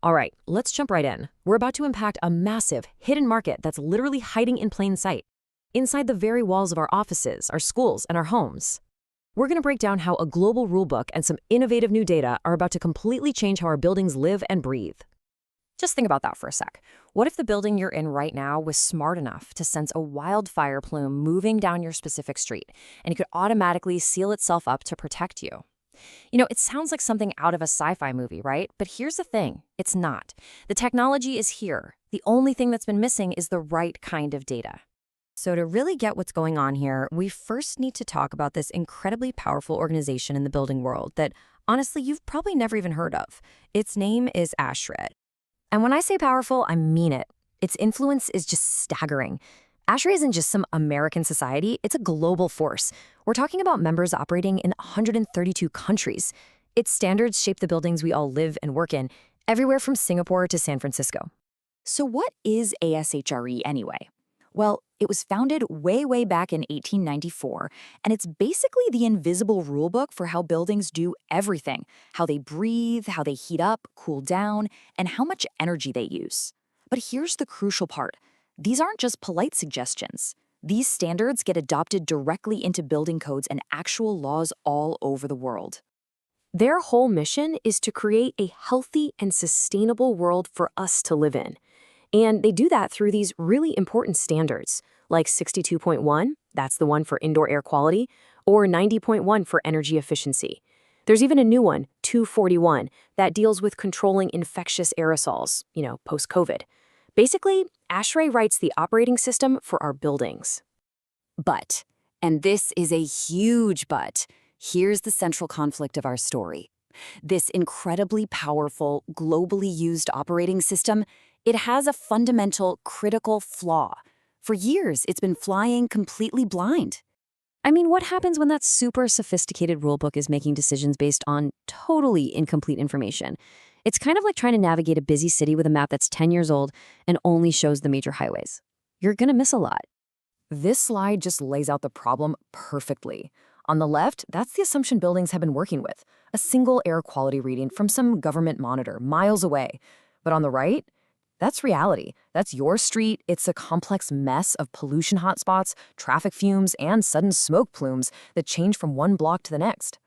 All right, let's jump right in. We're about to impact a massive, hidden market that's literally hiding in plain sight, inside the very walls of our offices, our schools, and our homes. We're going to break down how a global rulebook and some innovative new data are about to completely change how our buildings live and breathe. Just think about that for a sec. What if the building you're in right now was smart enough to sense a wildfire plume moving down your specific street, and it could automatically seal itself up to protect you? It sounds like something out of a sci-fi movie, right? But here's the thing, it's not. The technology is here. The only thing that's been missing is the right kind of data. So to really get what's going on here, we first need to talk about this incredibly powerful organization in the building world that, honestly, you've probably never even heard of. Its name is ASHRAE. And when I say powerful, I mean it. Its influence is just staggering. ASHRAE isn't just some American society, it's a global force. We're talking about members operating in 132 countries. Its standards shape the buildings we all live and work in, everywhere from Singapore to San Francisco. So what is ASHRE anyway? Well, it was founded way back in 1894, and it's basically the invisible rulebook for how buildings do everything, how they breathe, how they heat up, cool down, and how much energy they use. But here's the crucial part. These aren't just polite suggestions. These standards get adopted directly into building codes and actual laws all over the world. Their whole mission is to create a healthy and sustainable world for us to live in. And they do that through these really important standards, like 62.1, that's the one for indoor air quality, or 90.1 for energy efficiency. There's even a new one, 241, that deals with controlling infectious aerosols, post-COVID. Basically, ASHRAE writes the operating system for our buildings. But, and this is a huge but, here's the central conflict of our story. This incredibly powerful, globally used operating system, it has a fundamental, critical flaw. For years, it's been flying completely blind. I mean, what happens when that super sophisticated rulebook is making decisions based on totally incomplete information? It's kind of like trying to navigate a busy city with a map that's 10 years old and only shows the major highways. You're gonna miss a lot. This slide just lays out the problem perfectly. On the left, that's the assumption buildings have been working with, a single air quality reading from some government monitor miles away. But on the right, that's reality. That's your street. It's a complex mess of pollution hotspots, traffic fumes, and sudden smoke plumes that change from one block to the next.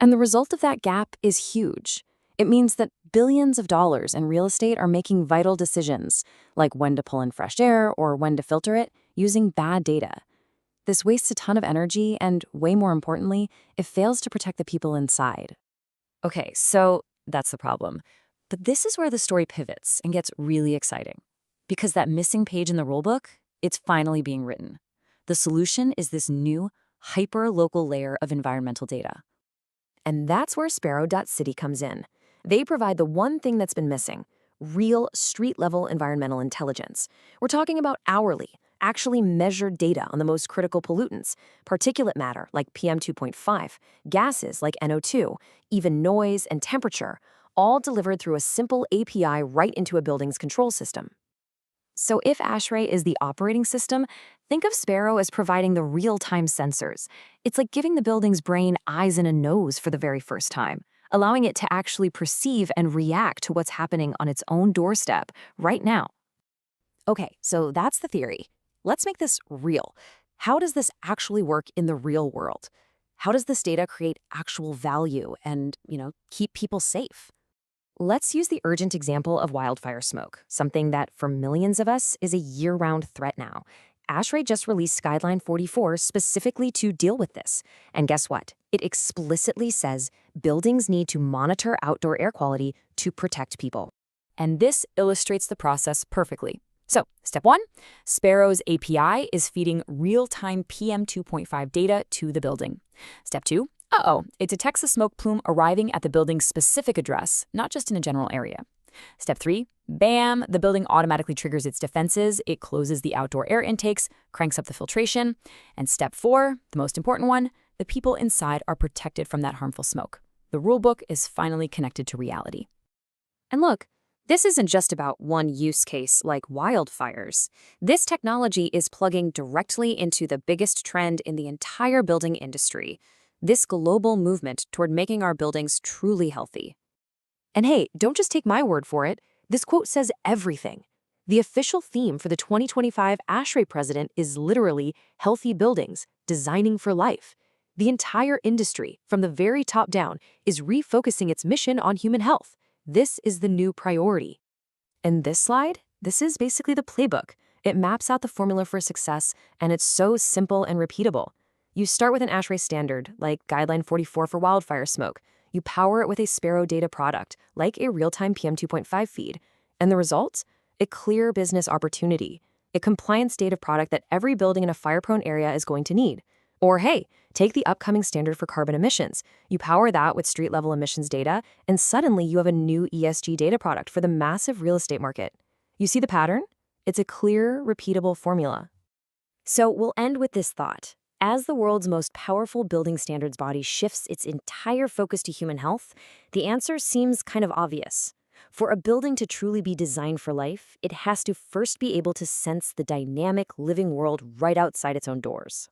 And the result of that gap is huge. It means that billions of dollars in real estate are making vital decisions, like when to pull in fresh air or when to filter it, using bad data. This wastes a ton of energy and, way more importantly, it fails to protect the people inside. Okay, so that's the problem. But this is where the story pivots and gets really exciting. Because that missing page in the rulebook, it's finally being written. The solution is this new, hyper-local layer of environmental data. And that's where Sparrow.city comes in. They provide the one thing that's been missing, real street-level environmental intelligence. We're talking about hourly, actually measured data on the most critical pollutants, particulate matter like PM2.5, gases like NO2, even noise and temperature, all delivered through a simple API right into a building's control system. So if ASHRAE is the operating system, think of Sparrow as providing the real-time sensors. It's like giving the building's brain eyes and a nose for the very first time, allowing it to actually perceive and react to what's happening on its own doorstep right now. Okay, so that's the theory. Let's make this real. How does this actually work in the real world? How does this data create actual value and, keep people safe? Let's use the urgent example of wildfire smoke, something that for millions of us is a year-round threat now. ASHRAE just released Guideline 44 specifically to deal with this. And guess what? It explicitly says buildings need to monitor outdoor air quality to protect people. And this illustrates the process perfectly. So, step 1, Sparrow's API is feeding real-time PM2.5 data to the building. Step 2, it detects a smoke plume arriving at the building's specific address, not just in a general area. Step 3, bam, the building automatically triggers its defenses, it closes the outdoor air intakes, cranks up the filtration. And step 4, the most important one, the people inside are protected from that harmful smoke. The rulebook is finally connected to reality. And look, this isn't just about one use case like wildfires. This technology is plugging directly into the biggest trend in the entire building industry, this global movement toward making our buildings truly healthy. And hey, don't just take my word for it. This quote says everything. The official theme for the 2025 ASHRAE president is literally healthy buildings, designing for life. The entire industry, from the very top down, is refocusing its mission on human health. This is the new priority. And this slide, this is basically the playbook. It maps out the formula for success, and it's so simple and repeatable. You start with an ASHRAE standard, like Guideline 44 for wildfire smoke. You power it with a Sparrow data product, like a real-time PM 2.5 feed. And the result? A clear business opportunity. A compliance data product that every building in a fire-prone area is going to need. Or hey, take the upcoming standard for carbon emissions. You power that with street-level emissions data, and suddenly you have a new ESG data product for the massive real estate market. You see the pattern? It's a clear, repeatable formula. So we'll end with this thought. As the world's most powerful building standards body shifts its entire focus to human health, the answer seems kind of obvious. For a building to truly be designed for life, it has to first be able to sense the dynamic living world right outside its own doors.